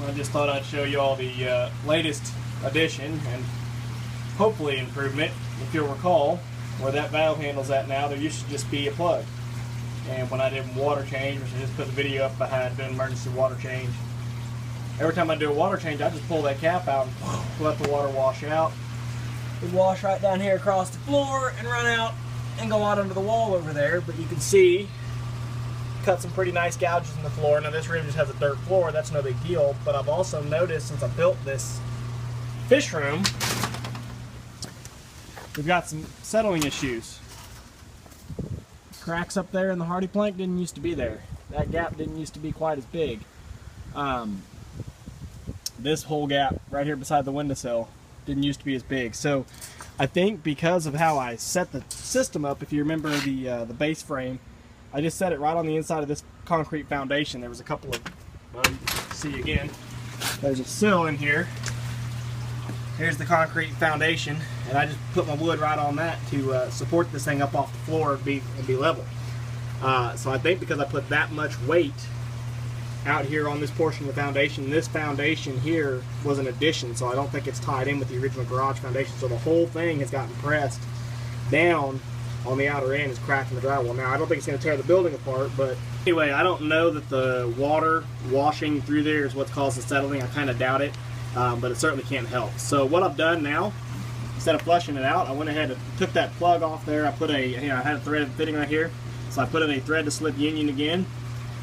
I just thought I'd show you all the latest addition and hopefully improvement. If you'll recall, where that valve handle's at now, there used to just be a plug. And when I did water change, which I just put the video up, I had an emergency water change. Every time I do a water change, I just pull that cap out and let the water wash out. It would wash right down here across the floor and run out and go out under the wall over there. But you can see, cut some pretty nice gouges in the floor. Now this room just has a dirt floor, that's no big deal. But I've also noticed since I built this fish room, we've got some settling issues. Cracks up there in the hardy plank didn't used to be there. That gap didn't used to be quite as big. This whole gap right here beside the windowsill didn't used to be as big. So I think because of how I set the system up, if you remember the base frame, I just set it right on the inside of this concrete foundation. There was a couple of, well, you can see again, there's a sill in here. Here's the concrete foundation, and I just put my wood right on that to support this thing up off the floor and be level. So I think because I put that much weight out here on this portion of the foundation, this foundation here was an addition, so I don't think it's tied in with the original garage foundation. So the whole thing has gotten pressed down on the outer end, is cracking the drywall. Now I don't think it's going to tear the building apart, but anyway, I don't know that the water washing through there is what's caused the settling. I kind of doubt it. But it certainly can't help. So what I've done now, instead of flushing it out, I went ahead and took that plug off there. I put I had a thread fitting right here, so I put in a thread to slip union again.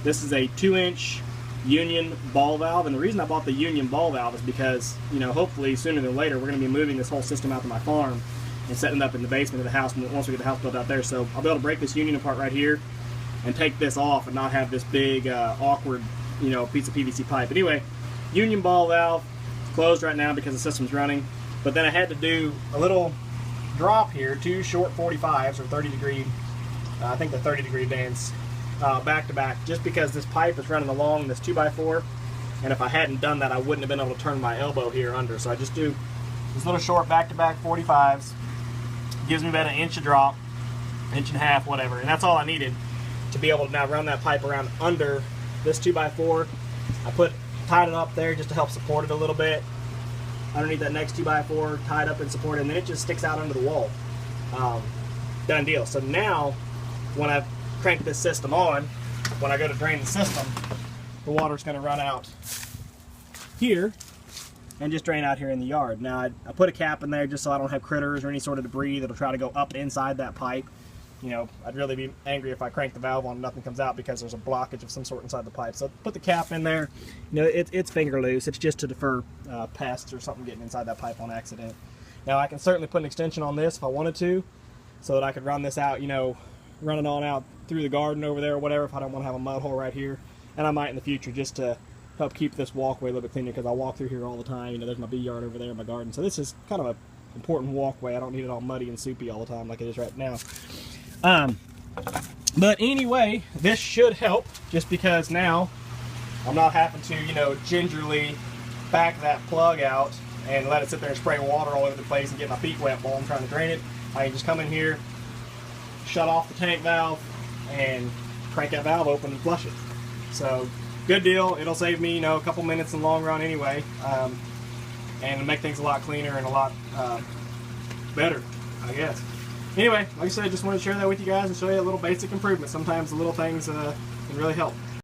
This is a 2-inch union ball valve, and the reason I bought the union ball valve is because, hopefully sooner than later we're going to be moving this whole system out to my farm and setting it up in the basement of the house once we get the house built out there. So I'll be able to break this union apart right here and take this off and not have this big awkward piece of PVC pipe. But anyway, union ball valve. Closed right now because the system's running, but then I had to do a little drop here, 2 short 45s or 30 degree, I think the 30 degree bands, back to back, just because this pipe is running along this 2x4, and if I hadn't done that I wouldn't have been able to turn my elbow here under. So I just do these little short back to back 45s, gives me about 1 inch of drop, 1.5 inches, whatever, and that's all I needed to be able to now run that pipe around under this 2x4. I tied it up there just to help support it a little bit underneath that next 2x4, tied up and supported, and then it just sticks out under the wall. Done deal. So now when I crank this system on, when I go to drain the system, the water's going to run out here and just drain out here in the yard. Now I put a cap in there just so I don't have critters or any sort of debris that'll try to go up inside that pipe. I'd really be angry if I crank the valve on and nothing comes out because there's a blockage of some sort inside the pipe. So put the cap in there. It's finger loose. It's just to defer pests or something getting inside that pipe on accident. Now I can certainly put an extension on this if I wanted to, so that I could run this out, run it on out through the garden over there or whatever if I don't want to have a mud hole right here. And I might in the future just to help keep this walkway a little bit cleaner because I walk through here all the time. There's my bee yard over there in my garden. So this is kind of an important walkway. I don't need it all muddy and soupy all the time like it is right now. But anyway, this should help just because now I'm not having to, gingerly back that plug out and let it sit there and spray water all over the place and get my feet wet while I'm trying to drain it. I can just come in here, shut off the tank valve, and crank that valve open and flush it. So, good deal. It'll save me, a couple minutes in the long run anyway, and make things a lot cleaner and a lot better, I guess. Anyway, like I said, I just wanted to share that with you guys and show you a little basic improvement. Sometimes the little things can really help.